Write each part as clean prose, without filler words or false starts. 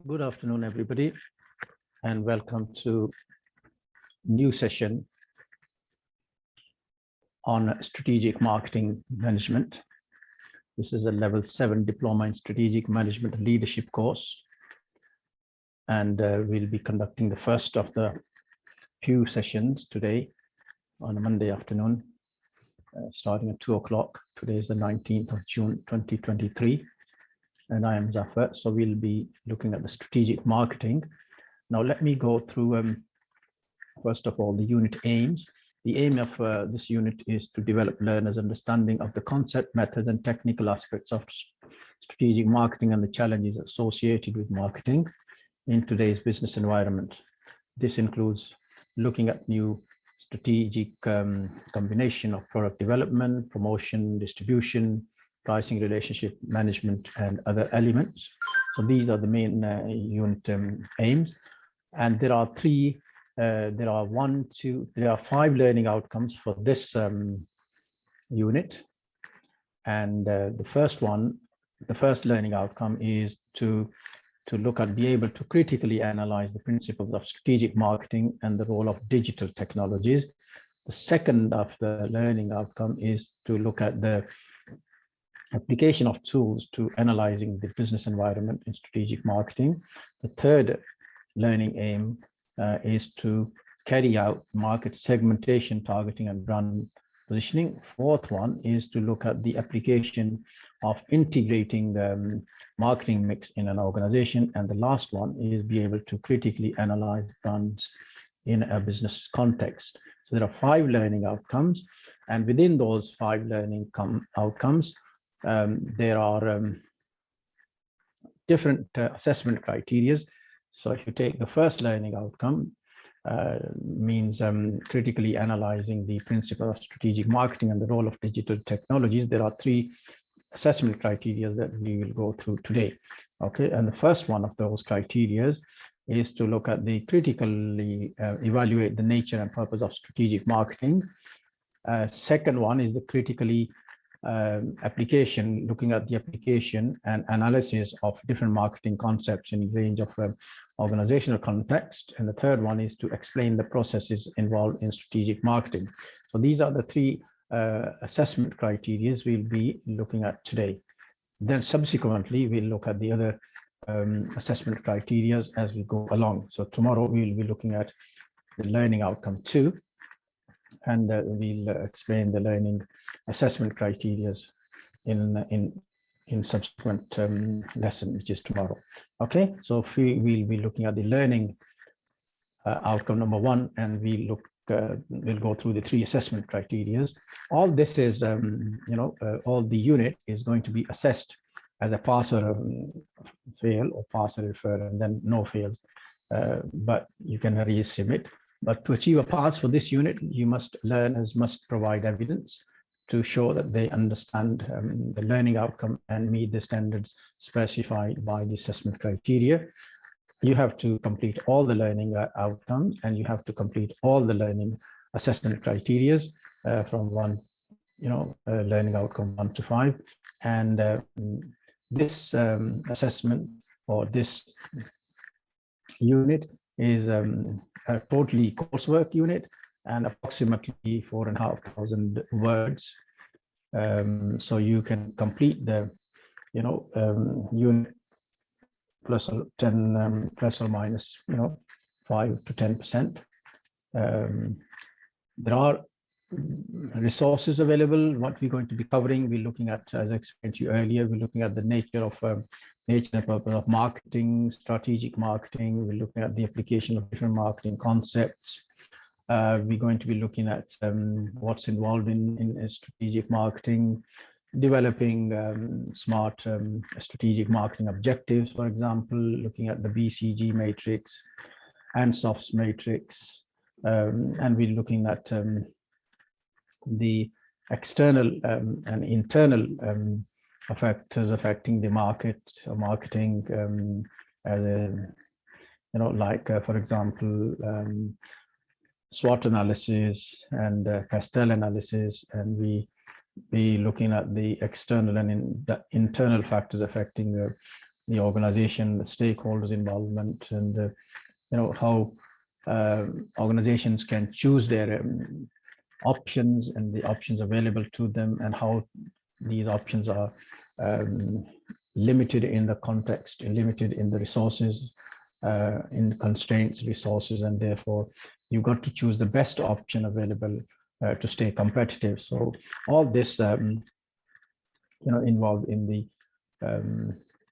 Good afternoon, everybody, and welcome to new session on strategic marketing management. This is a level 7 diploma in strategic management leadership course, and we'll be conducting the first of the few sessions today on a Monday afternoon, starting at 2 o'clock. Today is the 19th of June 2023. And I am Zafar. So we'll be looking at the strategic marketing. Now, let me go through, first of all, the unit aims. The aim of this unit is to develop learners' understanding of the concept, methods, and technical aspects of strategic marketing and the challenges associated with marketing in today's business environment. This includes looking at new strategic combination of product development, promotion, distribution, pricing, relationship management, and other elements. So these are the main unit aims. And there are there are 5 learning outcomes for this unit. And the first learning outcome is to be able to critically analyze the principles of strategic marketing and the role of digital technologies. The second of the learning outcome is to look at the application of tools to analyzing the business environment in strategic marketing. The third learning aim is to carry out market segmentation, targeting, and brand positioning. Fourth one is to look at the application of integrating the marketing mix in an organization. And the last one is be able to critically analyze brands in a business context. So there are 5 learning outcomes, and within those 5 learning outcomes, there are different assessment criteria. So if you take the first learning outcome, means critically analyzing the principle of strategic marketing and the role of digital technologies, there are 3 assessment criteria that we will go through today. Okay, and the first one of those criteria is to look at the critically evaluate the nature and purpose of strategic marketing. Second one is the critically application, looking at the application and analysis of different marketing concepts in a range of organizational context. And the third one is to explain the processes involved in strategic marketing. So these are the 3 assessment criteria we'll be looking at today. Then subsequently, we'll look at the other assessment criteria as we go along. So tomorrow we'll be looking at the learning outcome 2, and we'll explain the learning assessment criteria in subsequent lesson, which is tomorrow. Okay, so we'll be looking at the learning outcome number 1, and we'll go through the 3 assessment criteria. All this is, all the unit is going to be assessed as a pass or fail, or pass or refer, and then no fails. But you can resubmit. But to achieve a pass for this unit, learners must provide evidence to show that they understand the learning outcome and meet the standards specified by the assessment criteria. You have to complete all the learning outcomes, and you have to complete all the learning assessment criteria from learning outcome 1 to 5. And this assessment, or this unit, is a totally coursework unit and approximately 4,500 words. So you can complete the unit plus or minus 5 to 10%. There are resources available. What we're going to be covering, we're looking at, as I explained to you earlier, we're looking at the nature and purpose of marketing, strategic marketing. We're looking at the application of different marketing concepts. We're going to be looking at what's involved in strategic marketing, developing smart strategic marketing objectives, for example, looking at the BCG matrix and SOFS matrix. And we're looking at the external and internal factors affecting the marketing, as a, for example, SWOT analysis and Castell analysis, and we be looking at the external and internal factors affecting the organization, the stakeholders involvement, and how organizations can choose their options and the options available to them, and how these options are limited in the context, limited in the resources, in constraints, resources, and therefore you've got to choose the best option available to stay competitive. So all this, involved in the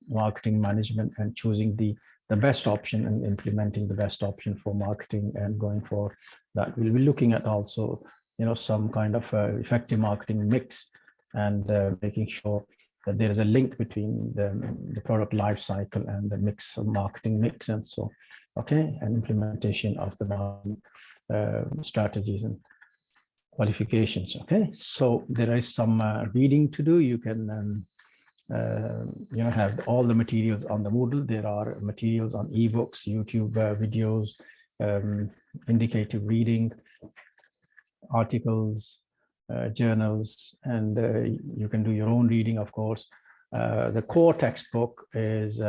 marketing management and choosing the best option and implementing the best option for marketing and going for that. We'll be looking at also, some kind of effective marketing mix, and making sure that there is a link between the product life cycle and the mix of marketing mix, and so, okay, and implementation of the strategies and qualifications. Okay, so there is some reading to do. You can have all the materials on the Moodle. There are materials on ebooks, YouTube videos, indicative reading, articles, journals, and you can do your own reading, of course. The core textbook is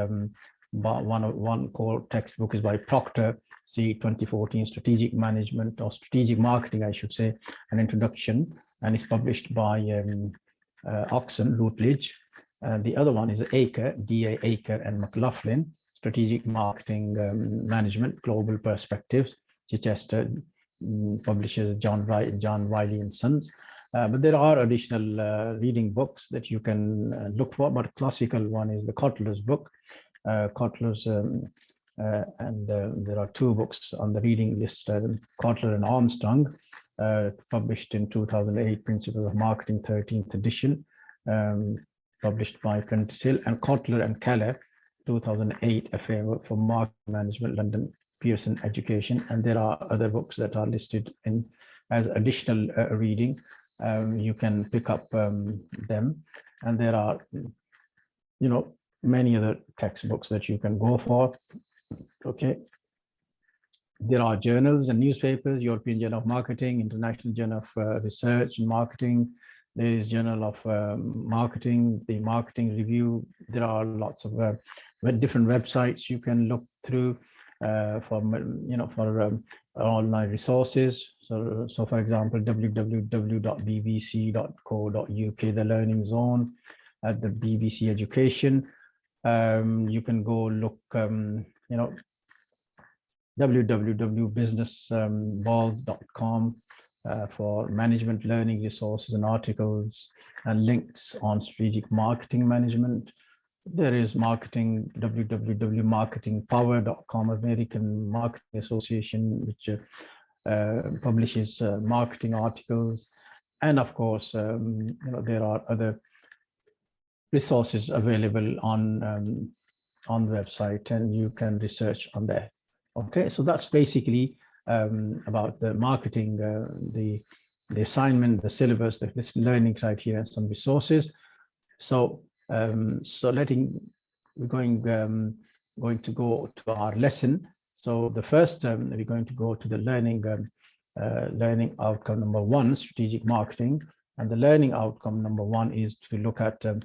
one core textbook is by Proctor, C 2014 Strategic Management, or Strategic Marketing, I should say, an introduction, and it's published by Oxon, Routledge. The other one is ATHE, D.A. Aker and McLaughlin, Strategic Marketing Management, Global Perspectives, Chichester, publishers John Wiley and Sons. But there are additional reading books that you can look for, but a classical one is the Kotler's book. Kotler's, and there are two books on the reading list, Kotler and Armstrong, published in 2008, Principles of Marketing, 13th edition, published by Prentice Hill, and Kotler and Keller, 2008, A Framework for Marketing Management, London, Pearson Education. And there are other books that are listed in as additional reading. You can pick up them, and there are, many other textbooks that you can go for. Okay, there are journals and newspapers, European Journal of Marketing, International Journal of Research and Marketing. There is Journal of Marketing, the Marketing Review. There are lots of different websites you can look through for online resources. So for example, www.bbc.co.uk, the Learning Zone at the BBC Education. You can go look, www.businessballs.com for management learning resources and articles and links on strategic marketing management. There is marketing, www.marketingpower.com, American Marketing Association, which publishes marketing articles. And of course, there are other resources available on the website, and you can research on there. Okay, so that's basically about the marketing, the assignment, the syllabus, the learning criteria, and some resources. So we're going to go to our lesson. So the first, we're going to go to the learning outcome number 1, strategic marketing, and the learning outcome number 1 is to look at to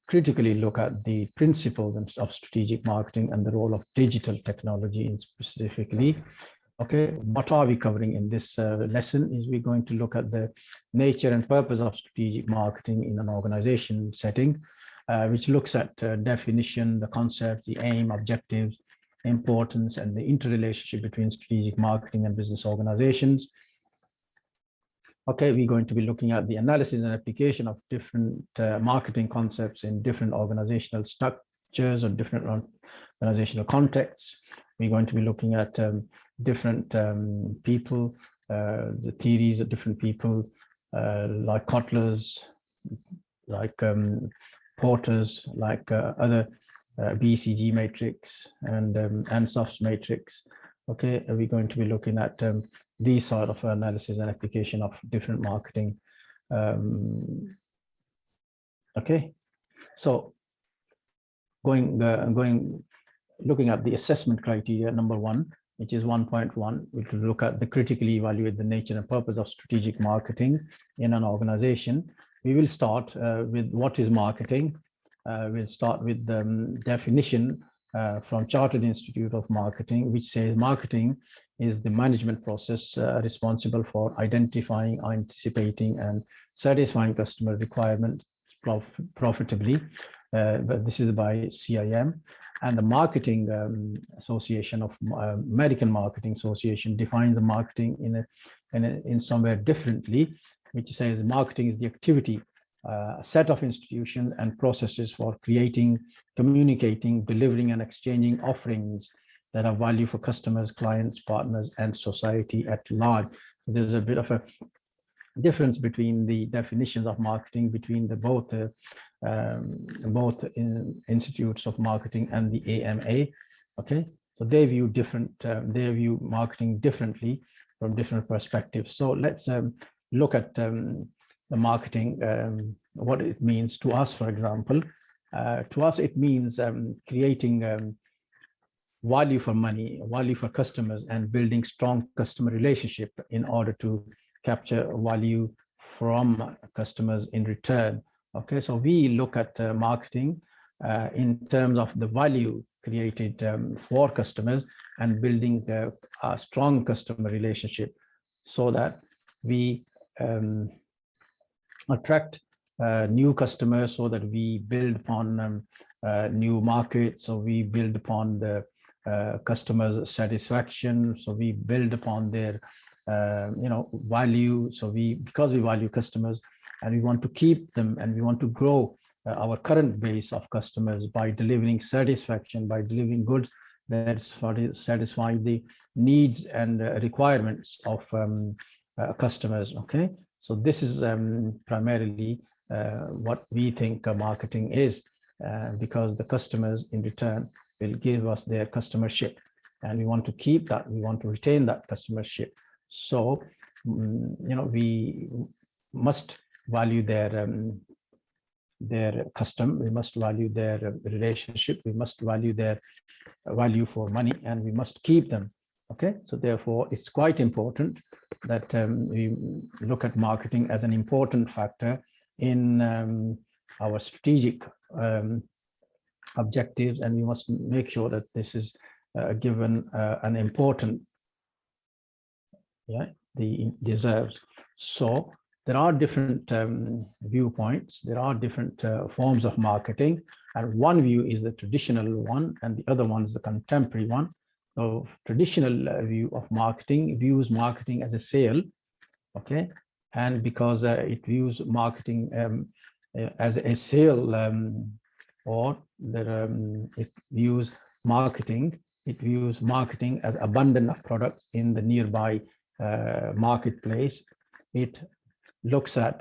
critically look at the principles of strategic marketing and the role of digital technology specifically. Okay, what are we covering in this lesson is we're going to look at the nature and purpose of strategic marketing in an organization setting, which looks at definition, the concept, the aim, objectives, importance, and the interrelationship between strategic marketing and business organizations. Okay, we're going to be looking at the analysis and application of different marketing concepts in different organizational structures or different organizational contexts. We're going to be looking at different people, the theories of different people, like Kotler's, like Porter's, like other BCG matrix and Ansoff's matrix. Okay, we're going to be looking at these sort of analysis and application of different marketing. Okay, so looking at the assessment criteria number 1, which is 1.1, we will look at the critically evaluate the nature and purpose of strategic marketing in an organization. We will start with what is marketing, We'll start with the definition from Chartered Institute of Marketing, which says marketing is the management process responsible for identifying, anticipating, and satisfying customer requirements profitably. But this is by CIM. And the Marketing Association of American Marketing Association defines the marketing in somewhere differently, which says marketing is the activity, a set of institutions and processes for creating, communicating, delivering, and exchanging offerings that have value for customers, clients, partners, and society at large. So there's a bit of a difference between the definitions of marketing between the both institutes of marketing and the AMA. Okay, so they view marketing differently from different perspectives. So let's look at the marketing, what it means to us. For example, to us it means creating value for money, value for customers, and building strong customer relationship in order to capture value from customers in return. Okay, so we look at marketing in terms of the value created for customers and building a strong customer relationship so that we attract new customers, so that we build upon new markets, so we build upon the customers' satisfaction, so we build upon their value. So because we value customers and we want to keep them, and we want to grow our current base of customers by delivering satisfaction, by delivering goods that satisfy the needs and requirements of customers. Okay, so this is primarily what we think marketing is, because the customers in return will give us their customership, and we want to keep that, we want to retain that customership. So we must value their custom, we must value their relationship, we must value their value for money, and we must keep them. Okay, so therefore it's quite important that we look at marketing as an important factor in our strategic objectives, and we must make sure that this is given an important, the deserves. So there are different viewpoints, there are different forms of marketing, and one view is the traditional one and the other one is the contemporary one. So traditional view of marketing views marketing as a sale. Okay, and because it views marketing as a sale, or it views marketing as abundance of products in the nearby marketplace. It looks at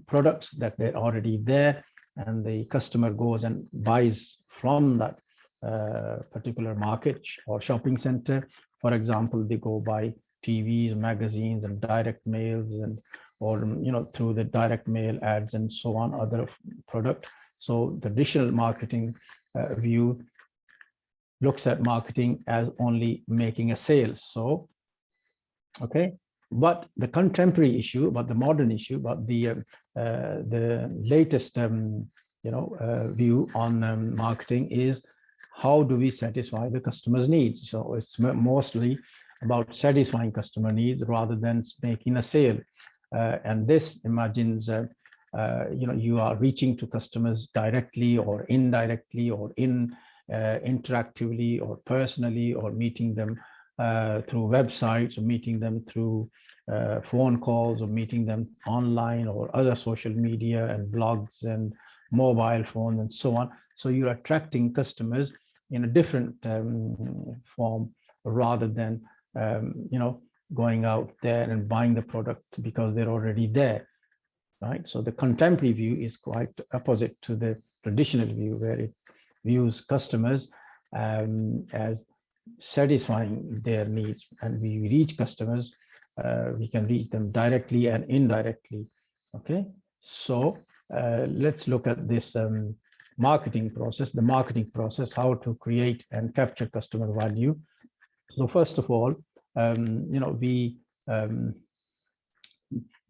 products that they're already there, and the customer goes and buys from that particular market or shopping center. For example, they go buy TVs, magazines, and direct mails, and or through the direct mail ads and so on, other product. So the traditional marketing view looks at marketing as only making a sale. So okay, but the contemporary issue, but the modern issue, but the latest view on marketing is how do we satisfy the customer's needs. So it's mostly about satisfying customer needs rather than making a sale, and this imagines you are reaching to customers directly or indirectly or interactively or personally, or meeting them through websites, or meeting them through phone calls, or meeting them online or other social media and blogs and mobile phones and so on. So you're attracting customers in a different form rather than going out there and buying the product because they're already there, right? So the contemporary view is quite opposite to the traditional view, where it views customers as satisfying their needs, and we reach customers, we can reach them directly and indirectly. Okay, so let's look at this marketing process, how to create and capture customer value. So first of all, the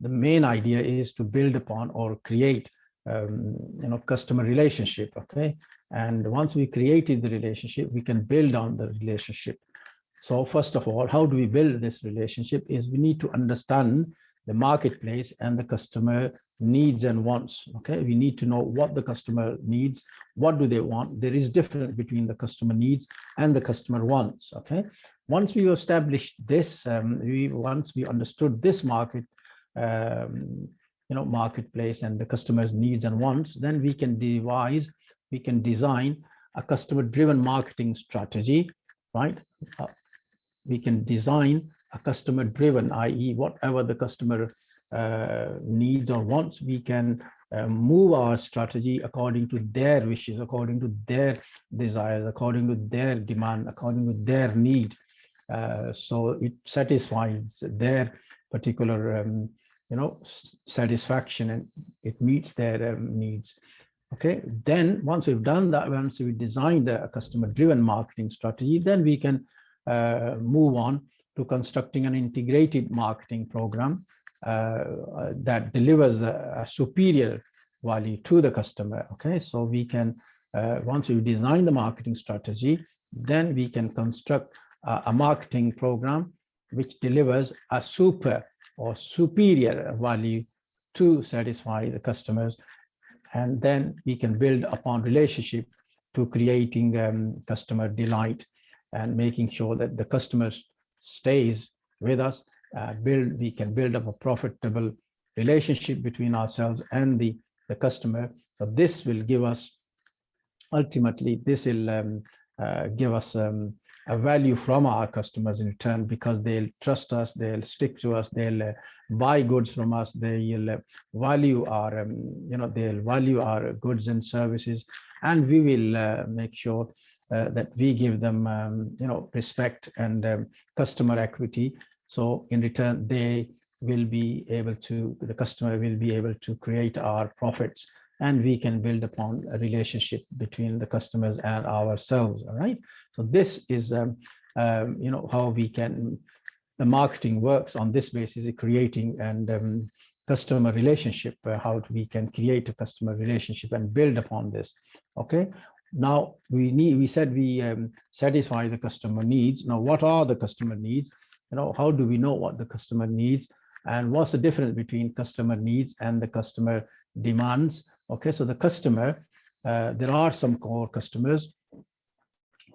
main idea is to build upon or create customer relationship. Okay, and once we created the relationship, we can build on the relationship. So first of all, how do we build this relationship is we need to understand the marketplace and the customer needs and wants. Okay, we need to know what the customer needs, what do they want. There is difference between the customer needs and the customer wants. Okay, once we established this, once we understood this marketplace and the customer's needs and wants, then we can design a customer-driven marketing strategy, right? We can design a customer-driven, i.e., whatever the customer needs or wants, we can move our strategy according to their wishes, according to their desires, according to their demand, according to their need. So it satisfies their particular, satisfaction, and it meets their needs. Okay, then once we've done that, once we designed a customer-driven marketing strategy, then we can move on to constructing an integrated marketing program that delivers a superior value to the customer. Okay, so we can, once we design the marketing strategy, then we can construct a marketing program which delivers a superior value to satisfy the customers. And then we can build upon relationship to creating customer delight and making sure that the customer stays with us. We can build up a profitable relationship between ourselves and the customer. So this will give us, ultimately, this will give us a value from our customers in return, because they'll trust us, they'll stick to us, they'll buy goods from us, they'll value our, they'll value our goods and services, and we will make sure that we give them, respect and customer equity. So in return, the customer will be able to create our profits, and we can build upon a relationship between the customers and ourselves. All right. So this is, how the marketing works on this basis, of creating and customer relationship, how we can create a customer relationship and build upon this. Okay. Now we said we satisfy the customer needs. Now, what are the customer needs? How do we know what the customer needs, and what's the difference between customer needs and the customer demands? Okay, so the customer, there are some core customers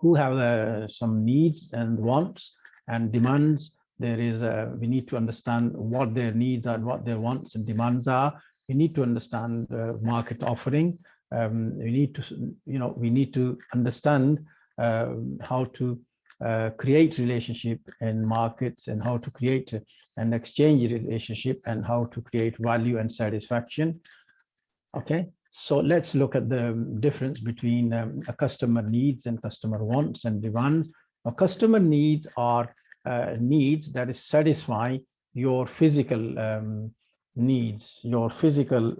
who have some needs and wants and demands. There is we need to understand what their needs are and what their wants and demands are. We need to understand market offering. We need to understand how to create relationship in markets, and how to create an exchange relationship, and how to create value and satisfaction. Okay, so let's look at the difference between a customer needs and customer wants and demands. Now, customer needs are needs that is satisfy your physical needs, your physical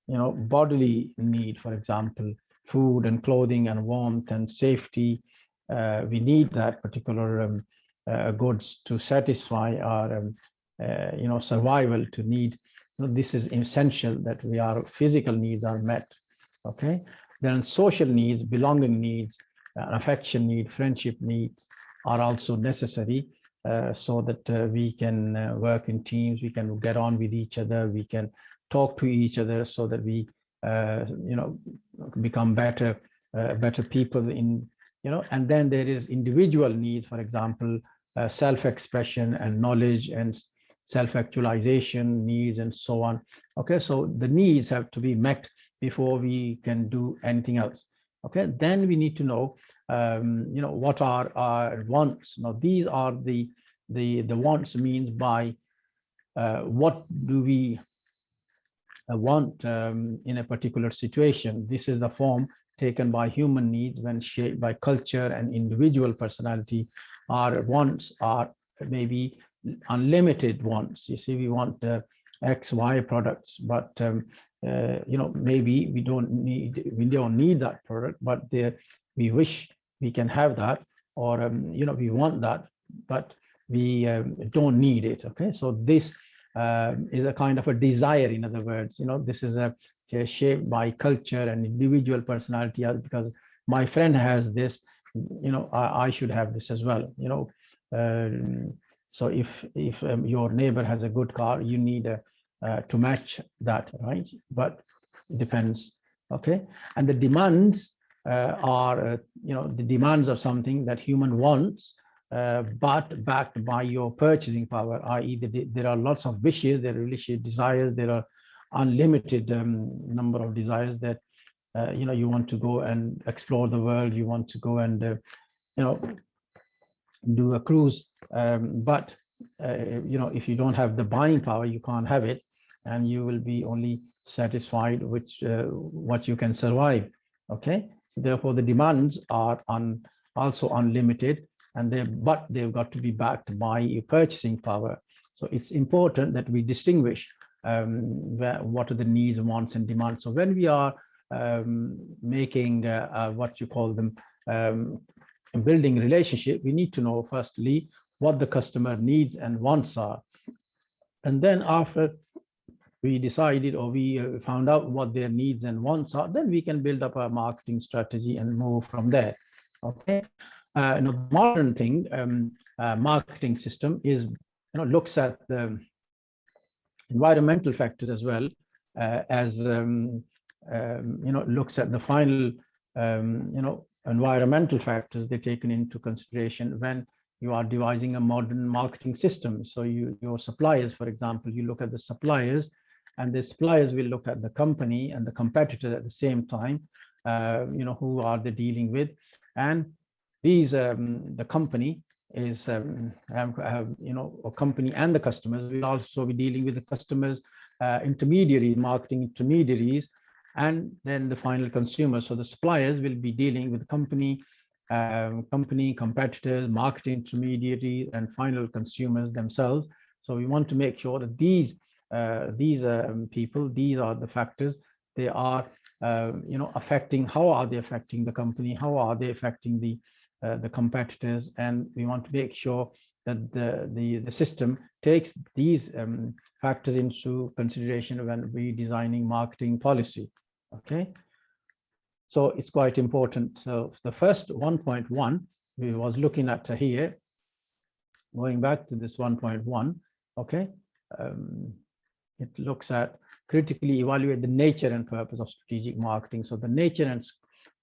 bodily need. For example, food and clothing and warmth and safety. We need that particular goods to satisfy our survival, to need. This is essential that our physical needs are met. Okay, then social needs, belonging needs, affection need, friendship needs are also necessary, so that we can work in teams, we can get on with each other, we can talk to each other, so that we become better people in, and then there is individual needs, for example, self-expression and knowledge and self-actualization needs and so on. Okay, so the needs have to be met before we can do anything else. Okay, then we need to know what are our wants. Now, these are the wants means by what do we want in a particular situation. This is the form taken by human needs when shaped by culture and individual personality. Our wants are maybe unlimited wants. You see, we want XY products, but maybe we don't need that product, but we wish we can have that, or we want that, but we don't need it. Okay, so this is a kind of a desire. In other words, this is a shaped by culture and individual personality, because my friend has this, I should have this as well, so if your neighbor has a good car, you need to match that, right? But it depends. Okay, and the demands are the demands of something that human wants, but backed by your purchasing power, i.e. there are lots of wishes, there are religious desires, there are unlimited number of desires that you want to go and explore the world, you want to go and do a cruise, but if you don't have the buying power, you can't have it, and you will be only satisfied with what you can survive. Okay, so therefore the demands are also unlimited, and they've got to be backed by your purchasing power. So it's important that we distinguish what are the needs, wants, and demands. So when we are making what you call them building relationship, we need to know firstly what the customer needs and wants are, and then after we decided, or we found out what their needs and wants are, then we can build up a marketing strategy and move from there. Okay, the modern thing, marketing system is looks at the environmental factors as well as looks at the final environmental factors they're taken into consideration when you are devising a modern marketing system. So your suppliers, for example, you look at the suppliers, and the suppliers will look at the company and the competitor at the same time, who are they dealing with, and these the company is a company, and the customers will also be dealing with the customers, intermediaries, marketing intermediaries, and then the final consumer. So the suppliers will be dealing with the company, competitors, marketing intermediaries, and final consumers themselves. So we want to make sure that these people, these are the factors, they are affecting, how are they affecting the company, how are they affecting the competitors, and we want to make sure that the system takes these factors into consideration when we designing marketing policy. Okay, so it's quite important. So the first 1.1 we was looking at here, going back to this 1.1. Okay, it looks at critically evaluate the nature and purpose of strategic marketing. So the nature and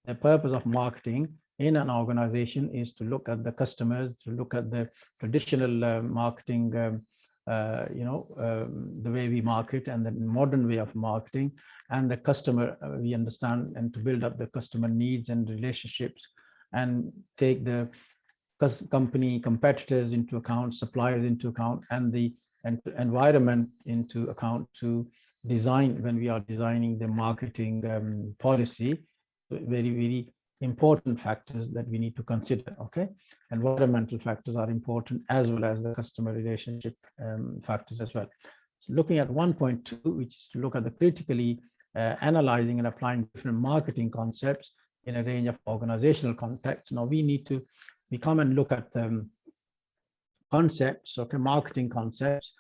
the purpose of marketing in an organization is to look at the customers, to look at the traditional marketing, the way we market, and the modern way of marketing, and the customer we understand, and to build up the customer needs and relationships, and take the company competitors into account, suppliers into account, and the environment into account to design, when we are designing the marketing policy. Very, very important factors that we need to consider. Okay, environmental factors are important, as well as the customer relationship factors as well. So looking at 1.2, which is to look at the critically analyzing and applying different marketing concepts in a range of organizational contexts. Now we come and look at concepts, okay, marketing concepts.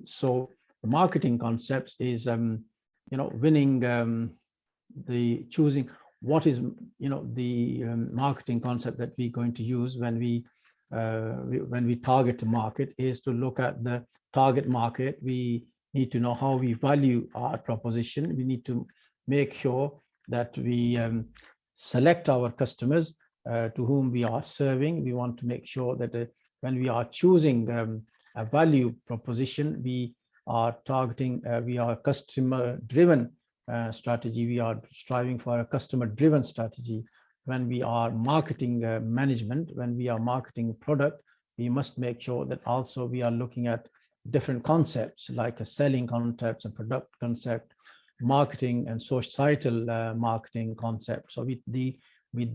So the marketing concepts is winning, choosing what is the marketing concept that we're going to use when we target the market, is to look at the target market. We need to know how we value our proposition. We need to make sure that we select our customers to whom we are serving. We want to make sure that when we are choosing a value proposition, we are targeting, we are customer driven strategy. We are striving for a customer driven strategy. When we are marketing management, when we are marketing product, we must make sure that also we are looking at different concepts, like a selling concepts, a product concept, marketing and societal marketing concept. So with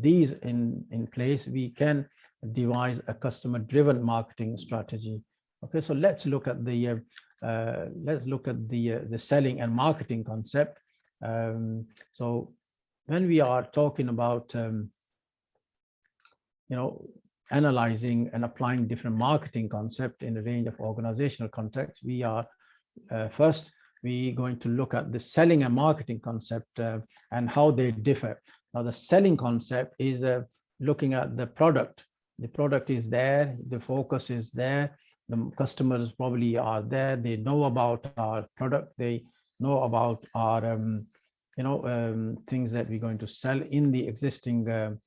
these in place, we can devise a customer driven marketing strategy. Okay, so let's look at the selling and marketing concept. So when we are talking about analyzing and applying different marketing concepts in a range of organizational contexts, we are first we're going to look at the selling and marketing concept and how they differ. Now, the selling concept is looking at the product. The product is there, the focus is there, the customers probably are there, they know about our product, they know about our things that we're going to sell in the existing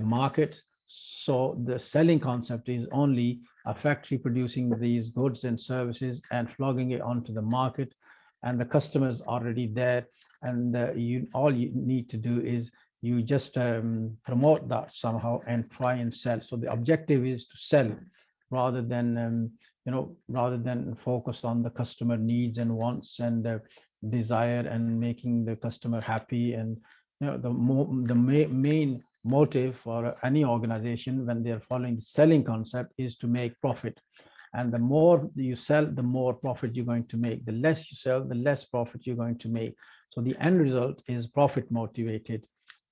market. So the selling concept is only a factory producing these goods and services and flogging it onto the market, and the customers already there, and all you need to do is you just promote that somehow and try and sell. So the objective is to sell rather than rather than focus on the customer needs and wants and desire and making the customer happy. And the main motive for any organization when they're following the selling concept is to make profit. And the more you sell, the more profit you're going to make. The less you sell, the less profit you're going to make. So the end result is profit motivated.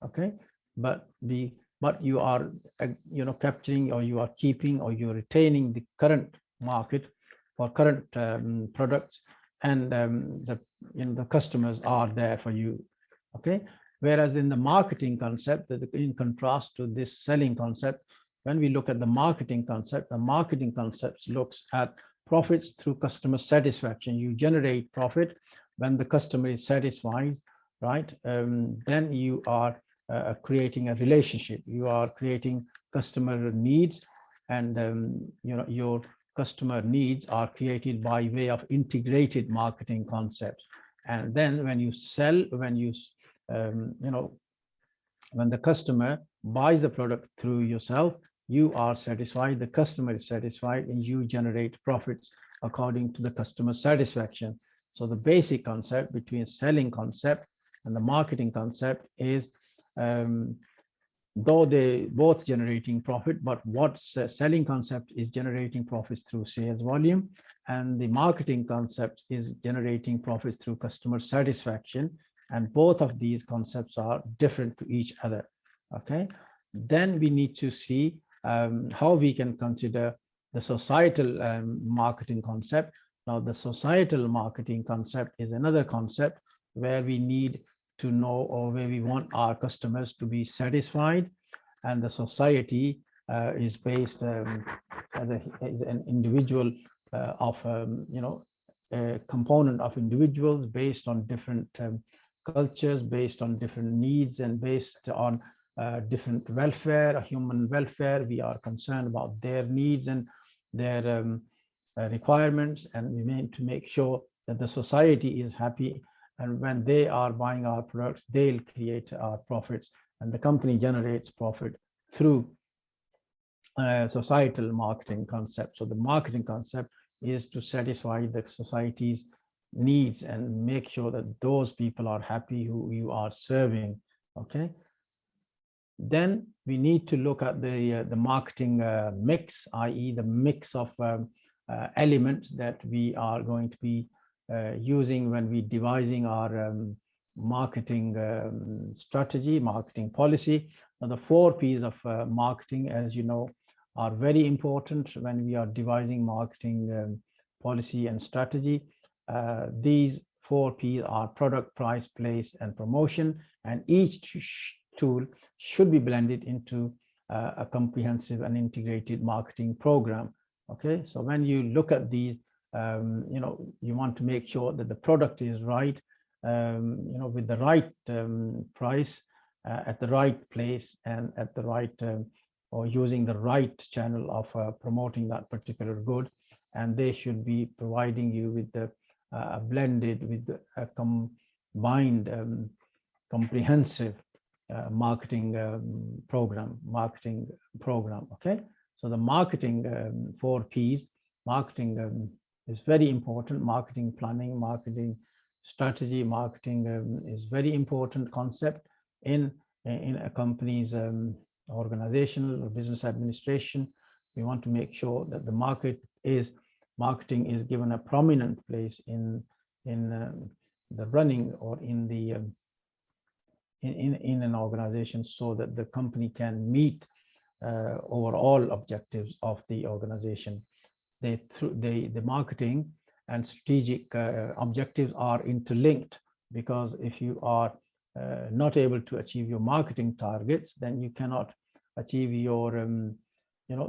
Okay, but you are capturing, or you are keeping, or you're retaining the current market for current products, and the customers are there for you. Okay, whereas in the marketing concept, in contrast to this selling concept, when we look at the marketing concept looks at profits through customer satisfaction. You generate profit when the customer is satisfied, right? Then you are creating a relationship. You are creating customer needs, and your customer needs are created by way of integrated marketing concepts. And then when you sell, when the customer buys the product through yourself, you are satisfied, the customer is satisfied, and you generate profits according to the customer satisfaction. So the basic concept between selling concept and the marketing concept is, though they both generating profit, but what selling concept is generating profits through sales volume, and the marketing concept is generating profits through customer satisfaction. And both of these concepts are different to each other. Okay, then we need to see how we can consider the societal marketing concept. Now, the societal marketing concept is another concept where we need to know, or where we want our customers to be satisfied, and the society is based as an individual of a component of individuals based on different cultures, based on different needs, and based on different welfare, human welfare. We are concerned about their needs and their requirements, and we need to make sure that the society is happy. And when they are buying our products, they'll create our profits, and the company generates profit through societal marketing concept. So the marketing concept is to satisfy the society's needs and make sure that those people are happy who you are serving. Okay, then we need to look at the marketing mix, i.e. the mix of elements that we are going to be using when we devising our marketing strategy, marketing policy. Now, the 4 P's of marketing, as you know, are very important when we are devising marketing policy and strategy. These 4 P's are product, price, place, and promotion, and each tool should be blended into a comprehensive and integrated marketing program. Okay, so when you look at these, you want to make sure that the product is right, with the right price, at the right place, and at the right or using the right channel of promoting that particular good. And they should be providing you with the blended, with a combined comprehensive marketing program. Okay, so the marketing 4 P's, marketing is very important. Marketing planning, marketing strategy, marketing is very important concept in a company's organizational or business administration. We want to make sure that the marketing is given a prominent place in the running or in the in an organization, so that the company can meet overall objectives of the organization. The marketing and strategic objectives are interlinked, because if you are not able to achieve your marketing targets, then you cannot achieve your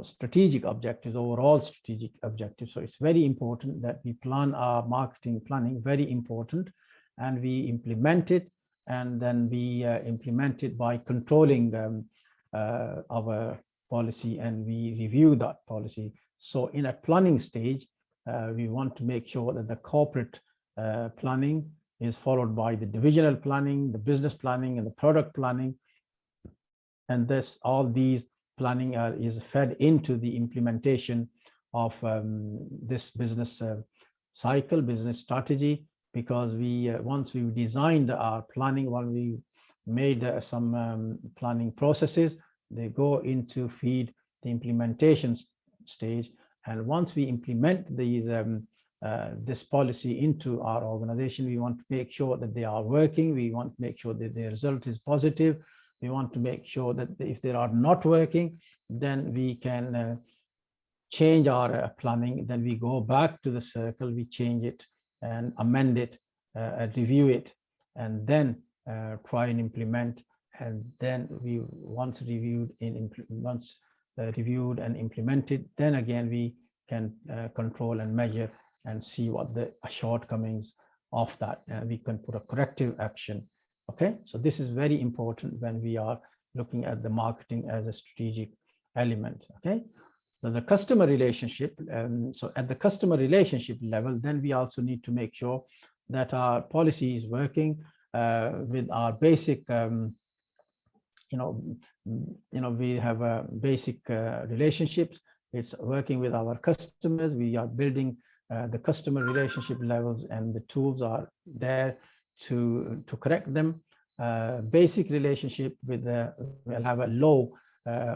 strategic objectives, overall strategic objectives. So it's very important that we plan our marketing planning, very important, and we implement it, and then we implement it by controlling our policy, and we review that policy. So in a planning stage, we want to make sure that the corporate planning is followed by the divisional planning, the business planning, and the product planning. And this, all these planning is fed into the implementation of this business cycle, business strategy, because we once we've designed our planning, when we made some planning processes, they go into feed the implementation stage. And once we implement these this policy into our organization, we want to make sure that they are working. We want to make sure that the result is positive. We want to make sure that if they are not working, then we can change our planning. Then we go back to the circle, we change it and amend it, review it, and then try and implement. And then we once reviewed and implemented, then again we can control and measure and see what the shortcomings of that. We can put a corrective action. Okay, so this is very important when we are looking at the marketing as a strategic element. Okay, so the customer relationship. So at the customer relationship level, then we also need to make sure that our policy is working with our basic. We have a basic relationships. It's working with our customers. We are building the customer relationship levels, and the tools are there to correct them. Basic relationship with we'll have a low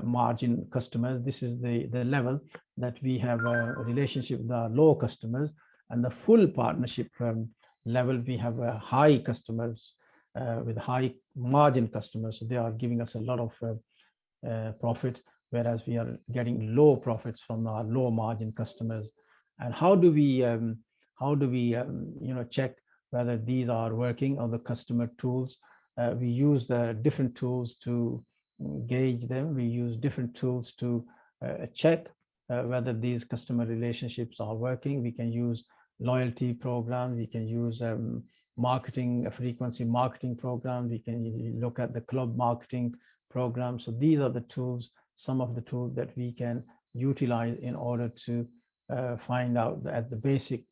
margin customers. This is the level that we have a relationship with our low customers, and the full partnership level we have high customers with high margin customers. So they are giving us a lot of profit, whereas we are getting low profits from our low margin customers. And how do we check whether these are working on the customer tools? We use the different tools to gauge them. We use different tools to check whether these customer relationships are working. We can use loyalty programs. We can use frequency marketing programs. We can look at the club marketing program. So these are the tools, some of the tools that we can utilize in order to find out at the basic,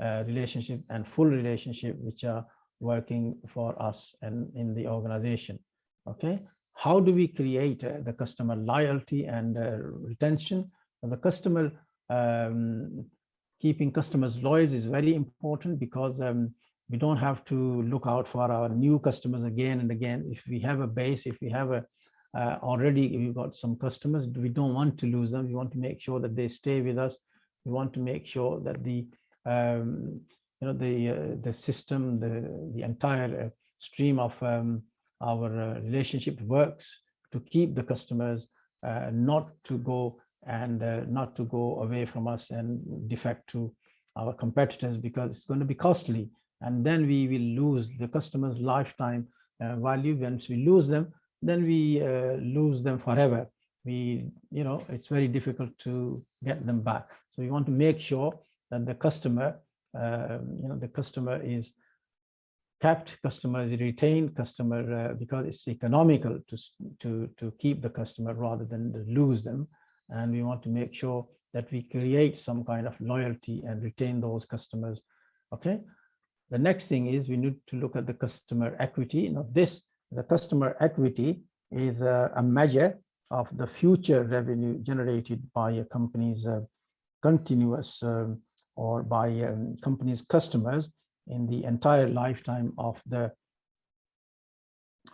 relationship and full relationship, which are working for us and in the organization. Okay, how do we create the customer loyalty and retention? The customer keeping customers loyal is very important, because we don't have to look out for our new customers again and again. If we have a base, if we have already we've got some customers, we don't want to lose them. We want to make sure that they stay with us. We want to make sure that the system, the entire stream of our relationship works to keep the customers, not to go away from us and defect to our competitors, because it's going to be costly, and then we will lose the customer's lifetime value. Once we lose them, then we lose them forever. It's very difficult to get them back. So we want to make sure that the customer, the customer is kept, customer is retained, customer because it's economical to keep the customer rather than lose them. And we want to make sure that we create some kind of loyalty and retain those customers. Okay. The next thing is we need to look at the customer equity. The customer equity is a measure of the future revenue generated by a company's continuous or by company's customers in the entire lifetime of the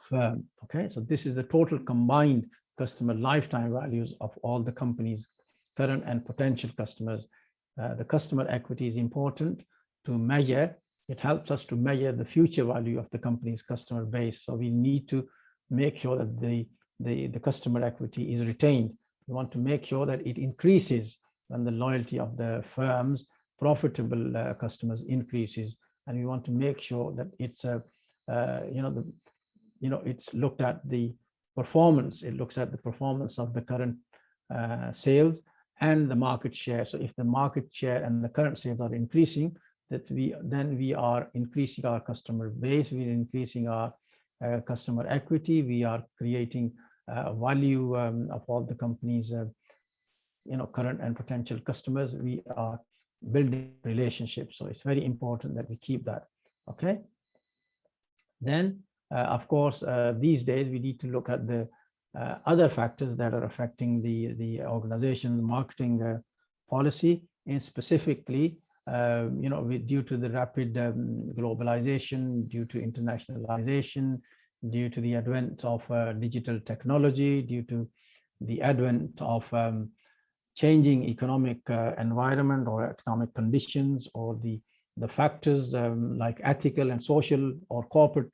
firm. Okay, so this is the total combined customer lifetime values of all the company's current and potential customers. The customer equity is important to measure. It helps us to measure the future value of the company's customer base. So we need to make sure that the customer equity is retained. We want to make sure that it increases when the loyalty of the firms profitable customers increases, and we want to make sure that it's a it's looked at the performance. It looks at the performance of the current sales and the market share. So if the market share and the current sales are increasing, then we are increasing our customer base, we are increasing our customer equity, we are creating value of all the companies, current and potential customers. We are building relationships. So it's very important that we keep that. Okay. Then, of course, these days we need to look at the other factors that are affecting the organization's marketing policy, and specifically, due to the rapid globalization, due to internationalization, due to the advent of digital technology, due to the advent of changing economic environment or economic conditions, or the factors like ethical and social or corporate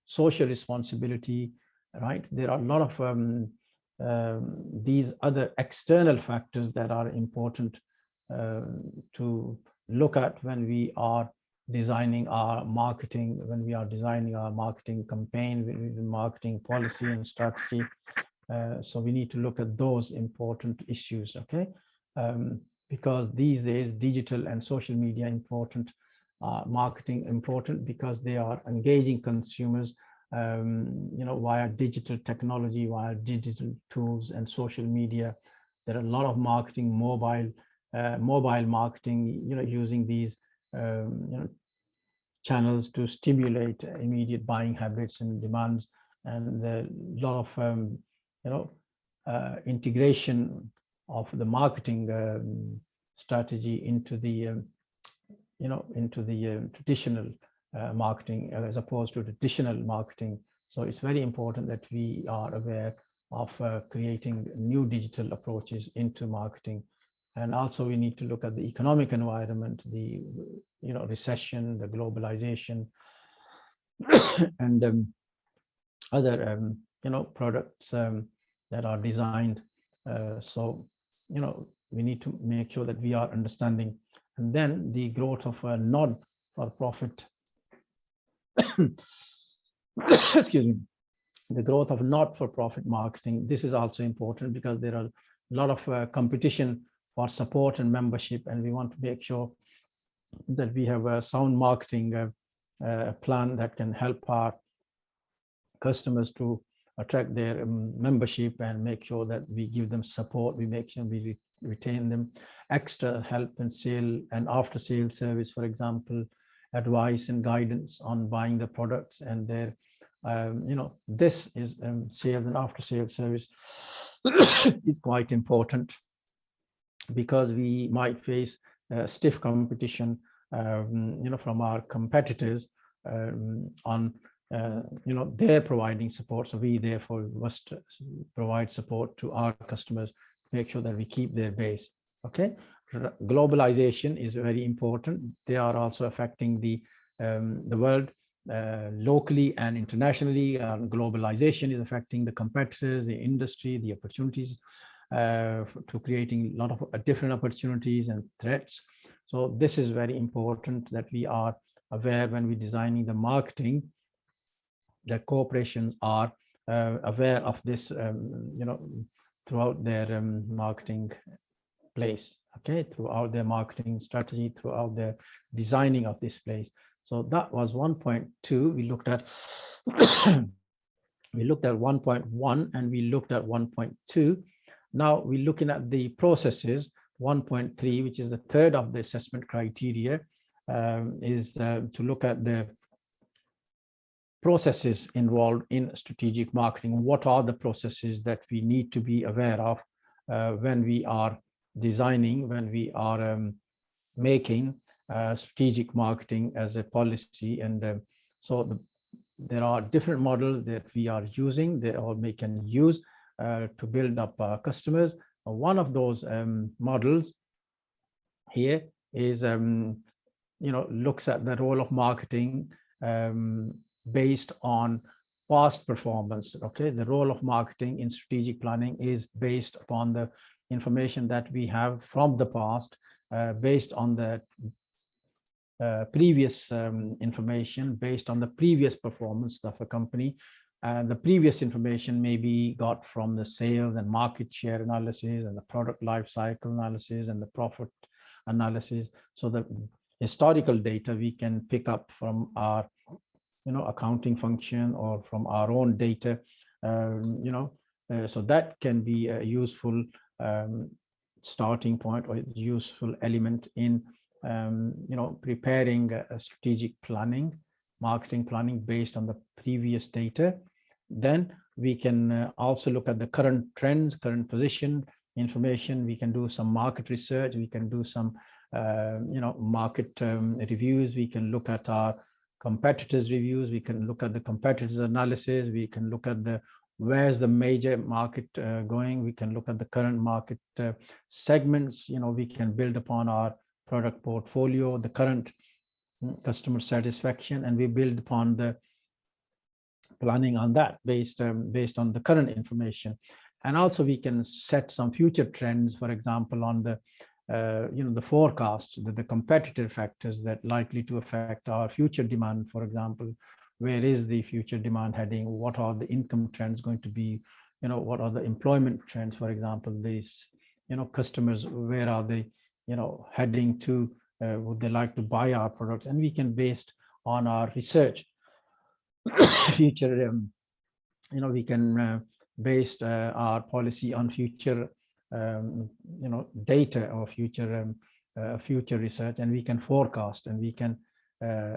social responsibility, right? There are a lot of these other external factors that are important to look at when we are designing our marketing, when we are designing our marketing campaign, marketing policy and strategy. So we need to look at those important issues, okay? Because these days, digital and social media important, marketing important, because they are engaging consumers, via digital technology, via digital tools and social media. There are a lot of marketing, mobile marketing, using these, channels to stimulate immediate buying habits and demands, and a lot of, integration of the marketing strategy into the, traditional marketing as opposed to traditional marketing. So it's very important that we are aware of creating new digital approaches into marketing. And also we need to look at the economic environment, the recession, the globalization, and other products that are designed. So we need to make sure that we are understanding. And then the growth of a not-for-profit, excuse me, the growth of not-for-profit marketing. This is also important because there are a lot of competition for support and membership, and we want to make sure that we have a sound marketing plan that can help our customers to attract their membership and make sure that we give them support, we make sure we retain them, extra help and sale and after sale service, for example, advice and guidance on buying the products, and their this is sales and after sale service is quite important, because we might face stiff competition from our competitors on they're providing support. So we therefore must provide support to our customers, make sure that we keep their base. Okay, globalization is very important. They are also affecting the world locally and internationally. Globalization is affecting the competitors, the industry, the opportunities, to creating a lot of different opportunities and threats. So this is very important that we are aware when we're designing the marketing, that corporations are aware of this, throughout their marketing place, okay, throughout their marketing strategy, throughout their designing of this place. So that was 1.2. We looked at we looked at 1.1 and we looked at 1.2. Now we're looking at the processes. 1.3, which is the third of the assessment criteria, is to look at the processes involved in strategic marketing. What are the processes that we need to be aware of when we are designing, when we are making strategic marketing as a policy? And so there are different models that we are using, that all we can use to build up our customers. One of those models here is, looks at the role of marketing based on past performance. Okay, the role of marketing in strategic planning is based upon the information that we have from the past, based on the previous information, based on the previous performance of a company. The previous information may be got from the sales and market share analysis and the product life cycle analysis and the profit analysis. So the historical data we can pick up from our accounting function or from our own data, so that can be a useful starting point or useful element in preparing a strategic planning, marketing planning based on the previous data. Then we can also look at the current trends, current position information. We can do some market research. We can do some market reviews. We can look at our competitors' reviews. We can look at the competitors' analysis. We can look at the where's the major market going. We can look at the current market segments. We can build upon our product portfolio, the current customer satisfaction, and we build upon the planning on that based on the current information. And also we can set some future trends, for example, on the the forecast, the competitive factors that likely to affect our future demand. For example, where is the future demand heading? What are the income trends going to be? What are the employment trends? For example, these customers, where are they heading to? Would they like to buy our products? And we can, based on our research, future we can base our policy on future data or future research, and we can forecast, and we can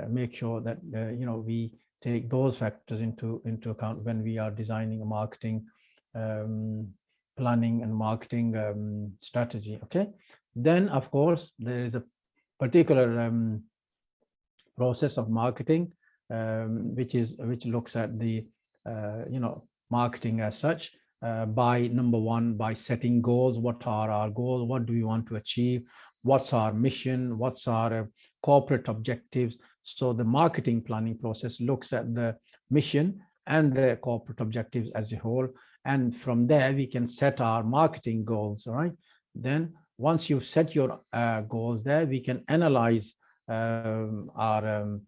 make sure that we take those factors into account when we are designing a marketing planning and marketing strategy. Okay, then of course there is a particular process of marketing which looks at the marketing as such, by number one, by setting goals. What are our goals? What do we want to achieve? What's our mission? What's our corporate objectives? So the marketing planning process looks at the mission and the corporate objectives as a whole, and from there we can set our marketing goals. All right, then once you set your goals there, we can analyze our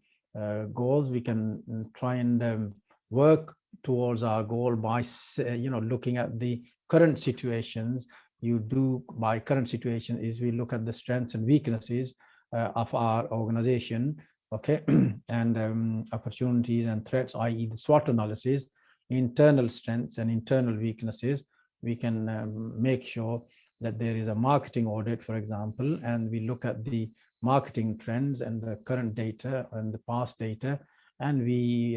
goals. We can try and work towards our goal by looking at the current situations. By current situation is we look at the strengths and weaknesses of our organization, okay, and opportunities and threats, i.e. the SWOT analysis, internal strengths and internal weaknesses. We can make sure that there is a marketing audit, for example, and we look at the marketing trends and the current data and the past data, and we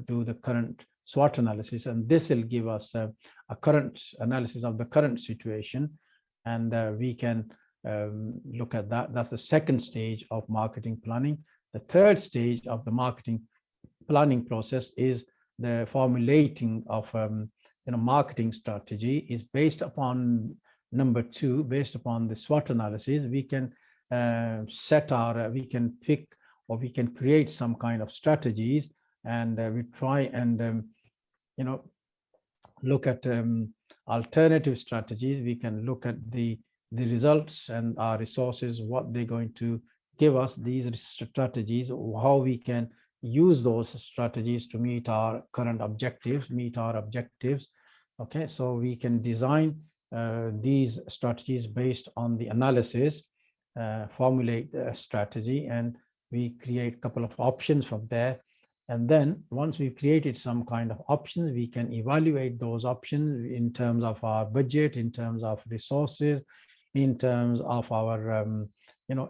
do the current SWOT analysis, and this will give us a current analysis of the current situation, and we can look at that. That's the second stage of marketing planning. The third stage of the marketing planning process is the formulating of marketing strategy. Is based upon number two, based upon the SWOT analysis. We can we can pick, or we can create some kind of strategies, and we try and look at alternative strategies. We can look at the results and our resources, what they're going to give us, these strategies, how we can use those strategies to meet our current objectives, okay. So we can design these strategies based on the analysis, formulate a strategy, and we create a couple of options from there. And then once we've created some kind of options, we can evaluate those options in terms of our budget, in terms of resources, in terms of our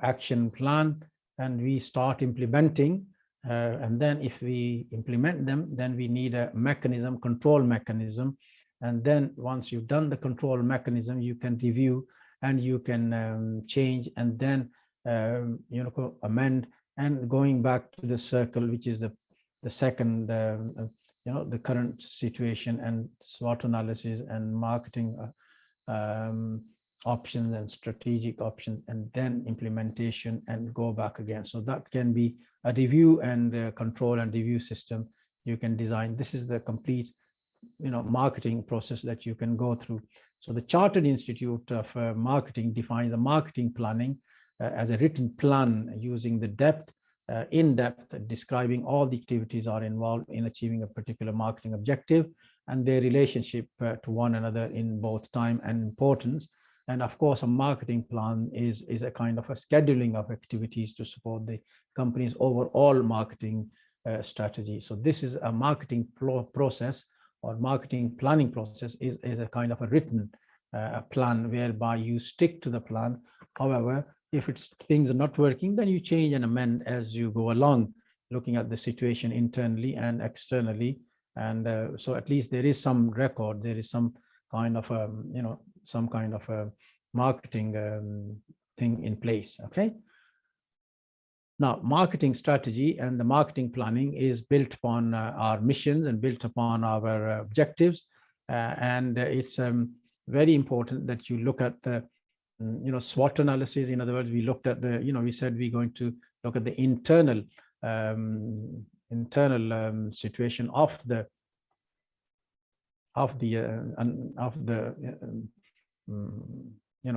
action plan, and we start implementing. And then if we implement them, then we need a mechanism, control mechanism. And then once you've done the control mechanism, you can review and you can change, and then amend, and going back to the circle, which is the second, the current situation and SWOT analysis and marketing options and strategic options, and then implementation, and go back again. So that can be a review and control and review system you can design. This is the complete marketing process that you can go through. So the Chartered Institute of Marketing defines the marketing planning as a written plan using the depth, in-depth, describing all the activities are involved in achieving a particular marketing objective and their relationship to one another in both time and importance. And of course, a marketing plan is a kind of a scheduling of activities to support the company's overall marketing strategy. So this is a marketing process, or marketing planning process is a kind of a written plan whereby you stick to the plan. However, if things are not working, then you change and amend as you go along, looking at the situation internally and externally. And so at least there is some record, there is some kind of some kind of a marketing thing in place. Okay. Now, marketing strategy and the marketing planning is built upon our missions and built upon our objectives, and it's very important that you look at the SWOT analysis. In other words, we looked at the we said we're going to look at the internal situation of the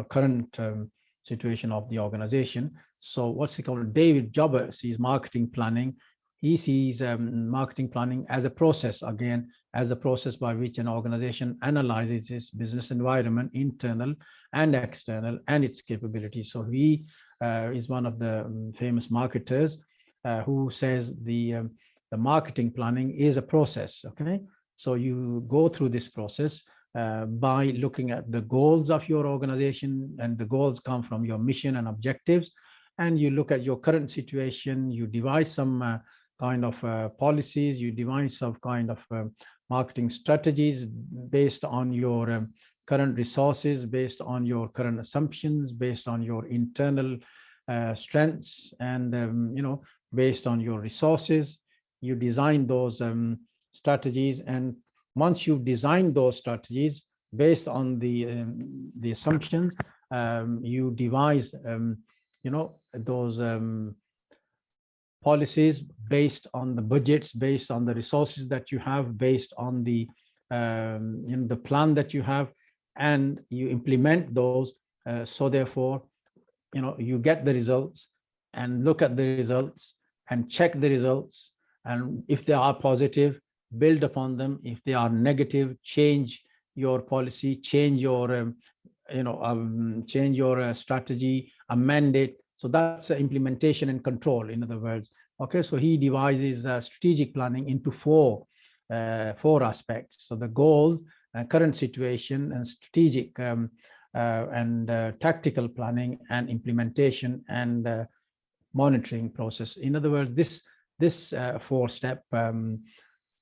current situation of the organization. So what's it called? David Jobber sees marketing planning. He sees marketing planning as a process, again, as a process by which an organization analyzes its business environment, internal and external, and its capabilities. So he is one of the famous marketers who says the marketing planning is a process. Okay, so you go through this process by looking at the goals of your organization, and the goals come from your mission and objectives. And you look at your current situation, you devise some kind of policies, you devise some kind of marketing strategies based on your current resources, based on your current assumptions, based on your internal strengths, and based on your resources. You design those strategies, and once you've designed those strategies based on the assumptions, you devise those policies based on the budgets, based on the resources that you have, based on the the plan that you have, and you implement those. So therefore, you get the results and look at the results and check the results, and if they are positive, build upon them. If they are negative, change your policy, change your change your strategy, amend it. So that's implementation and control, in other words. Okay, so he devises strategic planning into four aspects. So the goals, current situation, and strategic and tactical planning, and implementation and monitoring process. In other words, this four-step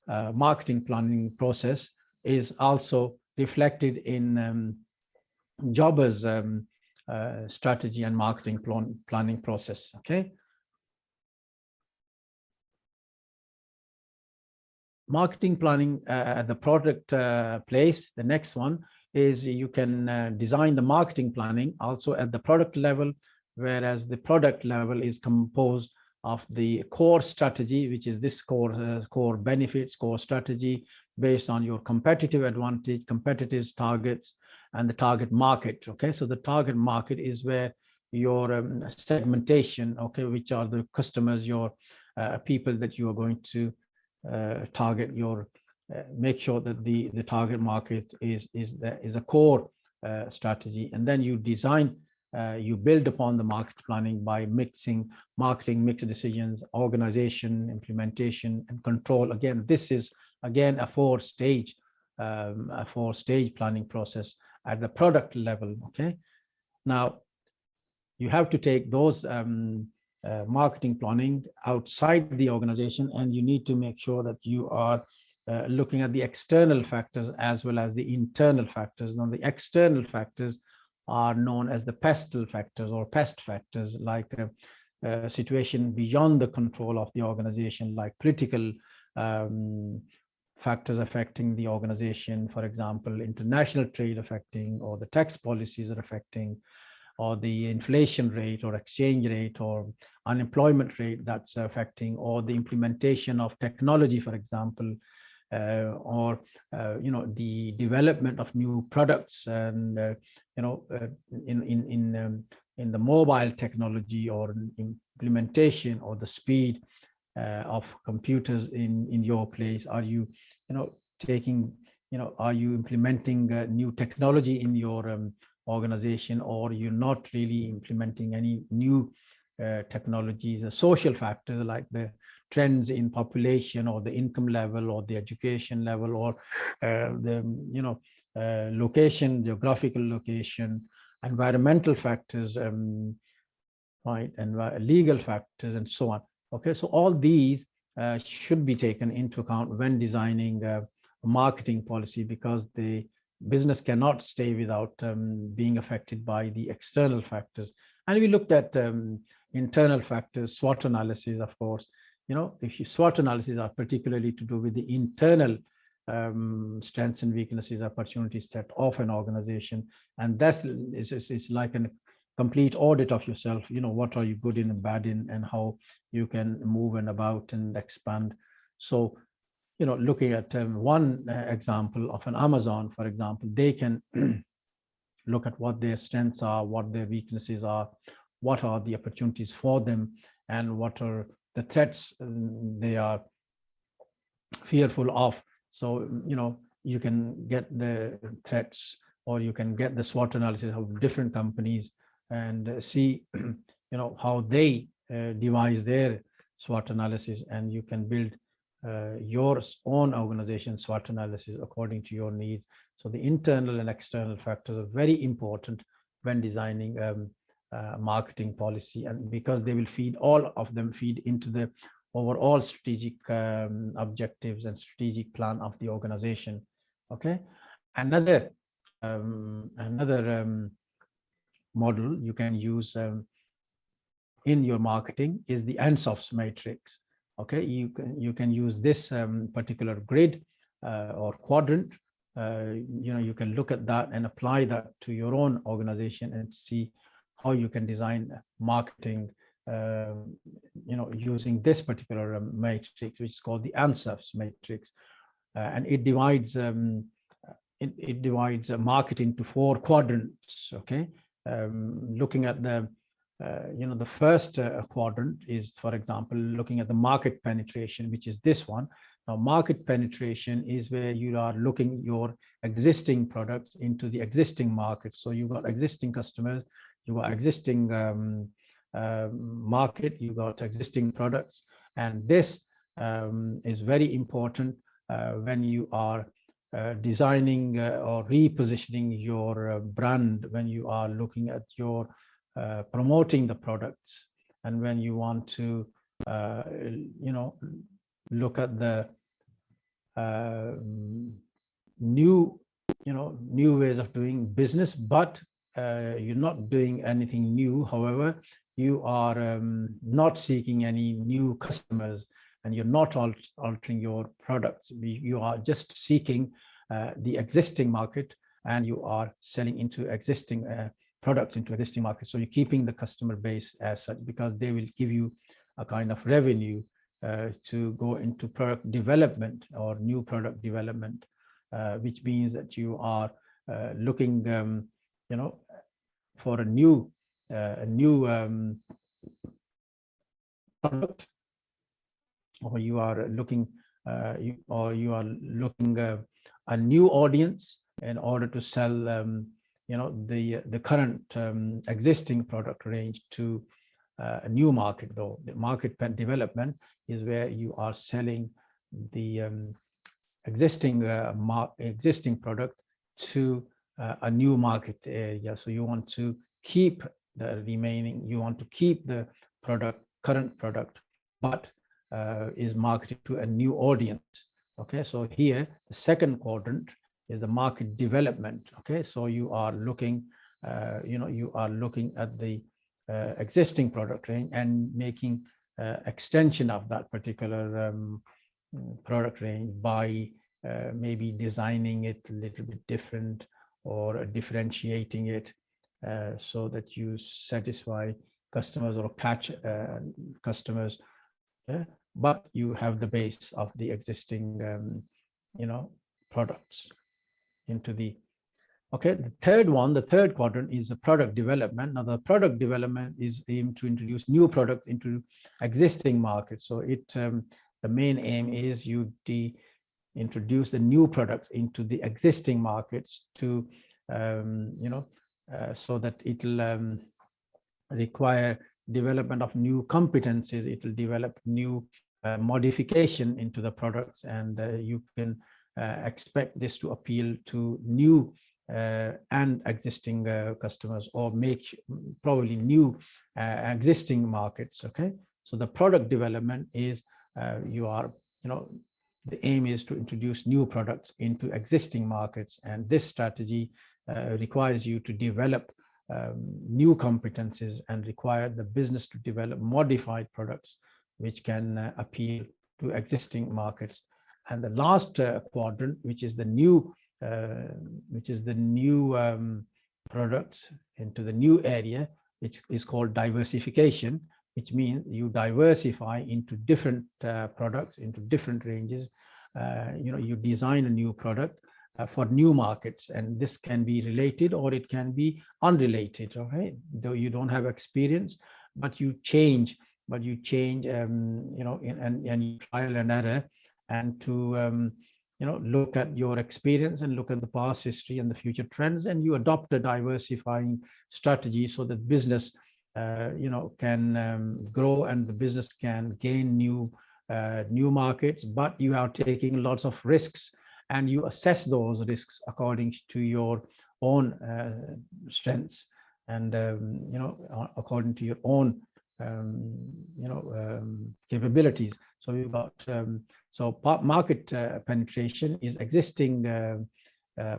marketing planning process is also reflected in Jobber's strategy and marketing planning process. Okay. Marketing planning at the product place. The next one is you can design the marketing planning also at the product level, whereas the product level is composed of the core strategy, which is this core benefits, core strategy based on your competitive advantage, competitive targets, and the target market. Okay, so the target market is where your segmentation, okay, which are the customers, your people that you are going to target, your make sure that the target market is a core strategy. And then you design, you build upon the market planning by mixing marketing mix decisions, organization, implementation, and control. Again, this is again a four-stage planning process at the product level. Okay, now you have to take those marketing planning outside the organization, and you need to make sure that you are looking at the external factors as well as the internal factors. Now, the external factors are known as the pestle factors or pest factors, like a situation beyond the control of the organization, like political factors affecting the organization, for example, international trade affecting, or the tax policies are affecting, or the inflation rate or exchange rate or unemployment rate that's affecting, or the implementation of technology, for example, or the development of new products, and in in the mobile technology or implementation or the speed of computers in your place? Are you, taking, are you implementing new technology in your organization, or you're not really implementing any new technologies? Social factors like the trends in population or the income level or the education level or the location, geographical location, environmental factors, right, and legal factors, and so on. Okay, so all these should be taken into account when designing a marketing policy, because the business cannot stay without being affected by the external factors. And we looked at internal factors, SWOT analysis, of course. If you SWOT analysis are particularly to do with the internal strengths and weaknesses, opportunities set of an organization, and that's is like a complete audit of yourself. What are you good in and bad in, and how you can move and about and expand. So looking at one example of an Amazon, for example, they can look at what their strengths are, what their weaknesses are, what are the opportunities for them, and what are the threats they are fearful of. So you can get the threats, or you can get the SWOT analysis of different companies and see how they devise their SWOT analysis, and you can build your own organization SWOT analysis according to your needs. So the internal and external factors are very important when designing marketing policy, and because they will feed, all of them feed into the overall strategic objectives and strategic plan of the organization. Okay, another model you can use in your marketing is the ANSOFS matrix. Okay, you can use this particular grid or quadrant. You can look at that and apply that to your own organization and see how you can design marketing using this particular matrix, which is called the ANSOFS matrix, and it divides marketing into 4 quadrants. Okay, looking at the the first quadrant is, for example, looking at the market penetration, which is this one. Now, market penetration is where you are looking your existing products into the existing markets. So you've got existing customers, you got existing market, you got existing products, and this is very important when you are designing or repositioning your brand, when you are looking at your promoting the products, and when you want to look at the new ways of doing business, but you're not doing anything new. However, you are not seeking any new customers, and you're not altering your products. You are just seeking the existing market, and you are selling into existing products into existing markets. So you're keeping the customer base as such, because they will give you a kind of revenue to go into product development or new product development, which means that you are looking, for a new product, or you are looking a new audience in order to sell the current existing product range to a new market. Though the market development is where you are selling the existing product to a new market area. So you want to keep the current product, but is marketed to a new audience. Okay, so here the second quadrant is the market development. Okay, so you are looking at the existing product range and making extension of that particular product range by maybe designing it a little bit different, or differentiating it so that you satisfy customers or catch customers, but you have the base of the existing products into the Okay, the third quadrant is the product development. Now, the product development is aimed to introduce new products into existing markets. So the main aim is you introduce the new products into the existing markets to, so that it'll require development of new competencies. It will develop new modification into the products, and you can expect this to appeal to new and existing customers, or make probably new existing markets. Okay, so the product development is the aim is to introduce new products into existing markets, and this strategy requires you to develop new competencies and require the business to develop modified products which can appeal to existing markets. And the last quadrant, which is the new products into the new area, which is called diversification, which means you diversify into different products, into different ranges. You design a new product for new markets, and this can be related or it can be unrelated. Okay, though you don't have experience, but you change, and you trial and error, and to look at your experience and look at the past history and the future trends, and you adopt a diversifying strategy so that business can grow and the business can gain new markets. But you are taking lots of risks, and you assess those risks according to your own strengths, and according to your own capabilities. So you've got market penetration is existing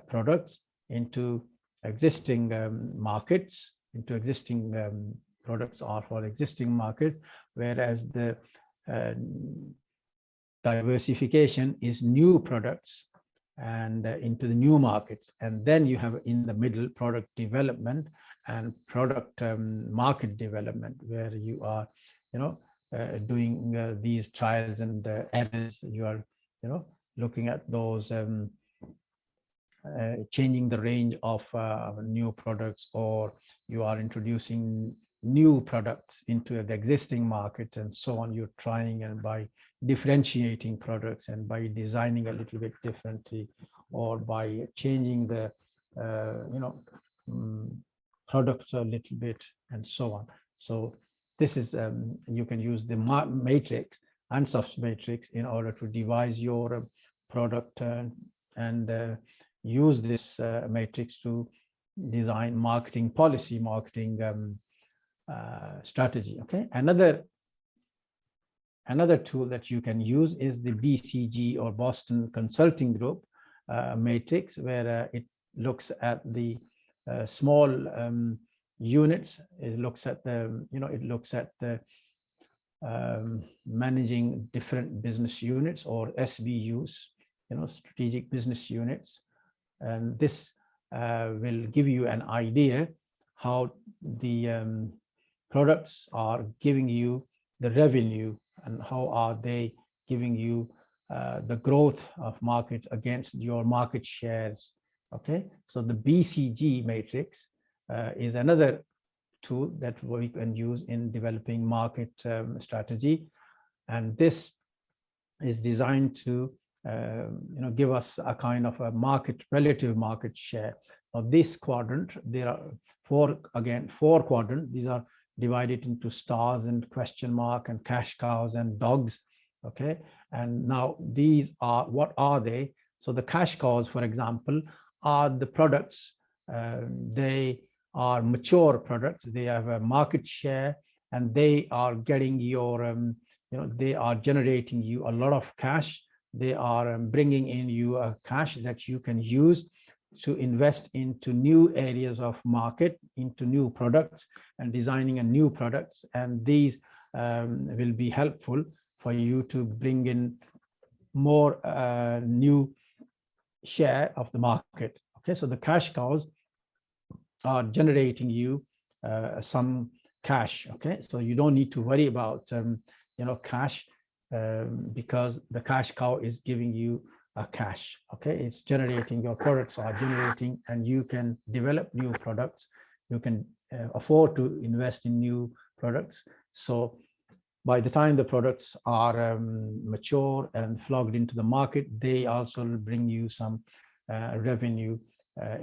products into existing markets, into existing products are for existing markets, whereas the diversification is new products and into the new markets. And then you have in the middle product development and product market development, where you are doing these trials and errors. You are looking at those, changing the range of new products, or you are introducing new products into the existing markets, and so on. You're trying, and by differentiating products and by designing a little bit differently, or by changing the products a little bit, and so on. So this is you can use the matrix and soft matrix in order to devise your product and use this matrix to design marketing policy, marketing strategy. Okay, another tool that you can use is the BCG, or Boston Consulting Group matrix, where it looks at the small units. It looks at the managing different business units, or SBUs, strategic business units, and this will give you an idea how the products are giving you the revenue, and how are they giving you the growth of markets against your market shares. Okay, so the BCG matrix is another tool that we can use in developing market strategy, and this is designed to give us a kind of a relative market share. Now, this quadrant, there are four quadrants. These are divided into stars and question mark and cash cows and dogs. Okay, and now these are, what are they? So the cash cows, for example, are the products. They are mature products. They have a market share, and they are getting your they are generating you a lot of cash. They are bringing in you a cash that you can use to invest into new areas of market, into new products, and designing a new products. And these will be helpful for you to bring in more new share of the market. Okay, so the cash cows are generating you some cash. Okay, so you don't need to worry about cash, because the cash cow is giving you cash. Okay, it's generating, your products are generating, and you can develop new products. You can afford to invest in new products. So by the time the products are mature and flogged into the market, they also will bring you some revenue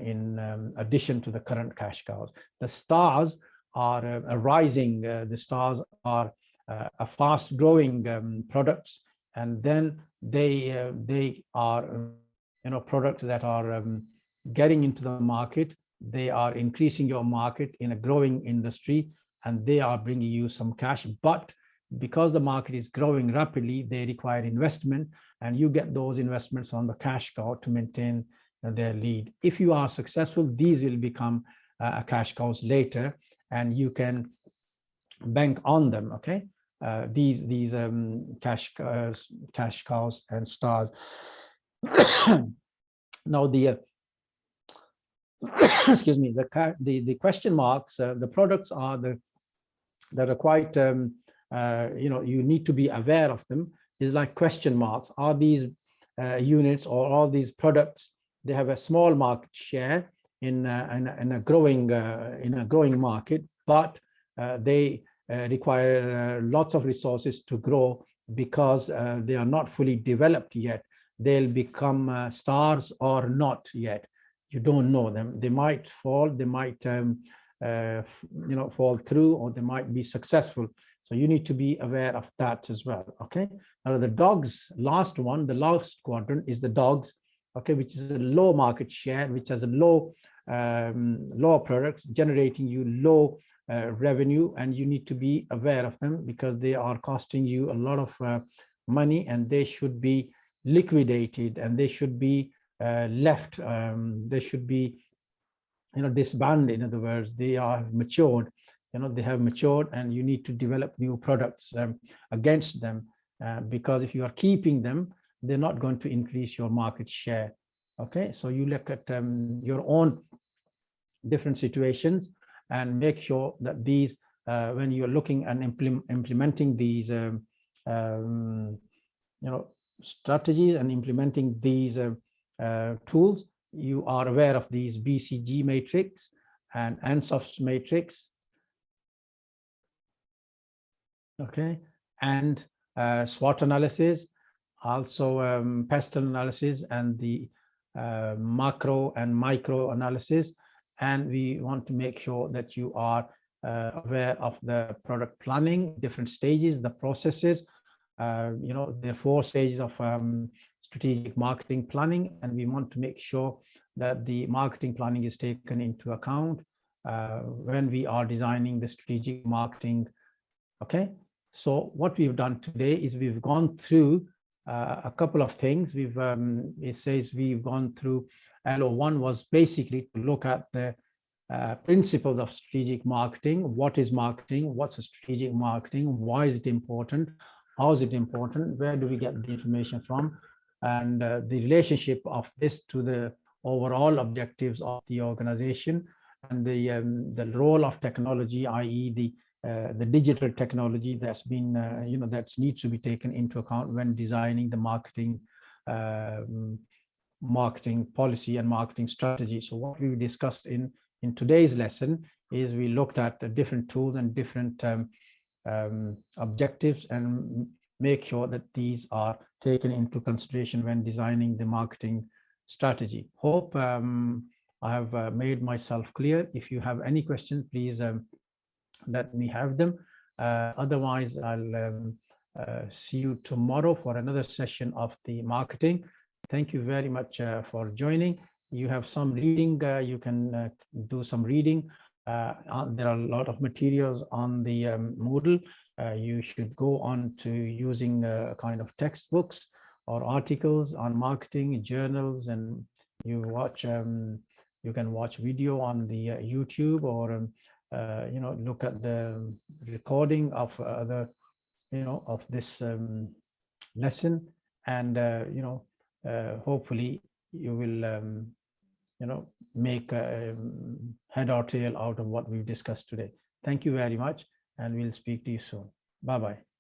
in addition to the current cash cows. The stars are rising. The stars are a fast growing products, and then they are products that are getting into the market. They are increasing your market in a growing industry, and they are bringing you some cash. But because the market is growing rapidly, they require investment, and you get those investments on the cash cow to maintain their lead. If you are successful, these will become cash cows later, and you can bank on them. Okay, these cash cows and stars. Now the excuse me, the question marks, the products are that are quite you need to be aware of them, is like question marks. Are these units or all these products, they have a small market share in a growing market, but they require lots of resources to grow because they are not fully developed yet. They'll become stars or not yet. You don't know them. They might fall, they might fall through, or they might be successful. So you need to be aware of that as well. Okay, now the dogs, last one, the last quadrant is the dogs, okay, which is a low market share, which has a low products, generating you low revenue, and you need to be aware of them because they are costing you a lot of money, and they should be liquidated, and they should be left, they should be disbanded. In other words, they are matured, they have matured, and you need to develop new products against them, because if you are keeping them, they're not going to increase your market share. Okay, so you look at your own different situations and make sure that these when you're looking and implementing these strategies and implementing these tools, you are aware of these BCG matrix and ANSOS matrix, okay, and SWOT analysis, also pest analysis, and the macro and micro analysis. And we want to make sure that you are aware of the product planning, different stages, the processes. There are 4 stages of strategic marketing planning, and we want to make sure that the marketing planning is taken into account when we are designing the strategic marketing. Okay, so what we've done today is we've gone through a couple of things. It says we've gone through LO1 was basically to look at the principles of strategic marketing. What is marketing? What's a strategic marketing? Why is it important? How is it important? Where do we get the information from? And the relationship of this to the overall objectives of the organization, and the role of technology, i.e. the digital technology that's been, that needs to be taken into account when designing the marketing policy and marketing strategy. So what we discussed in today's lesson is we looked at the different tools and different objectives, and make sure that these are taken into consideration when designing the marketing strategy. Hope I have made myself clear. If you have any questions, please let me have them. Otherwise, I'll see you tomorrow for another session of the marketing. Thank you very much for joining. You have some reading, you can do some reading. There are a lot of materials on the Moodle. You should go on to using kind of textbooks or articles on marketing, journals, and you can watch video on the YouTube, or look at the recording of other of this lesson, and hopefully you will make head or tail out of what we've discussed today. Thank you very much, and we'll speak to you soon. Bye-bye.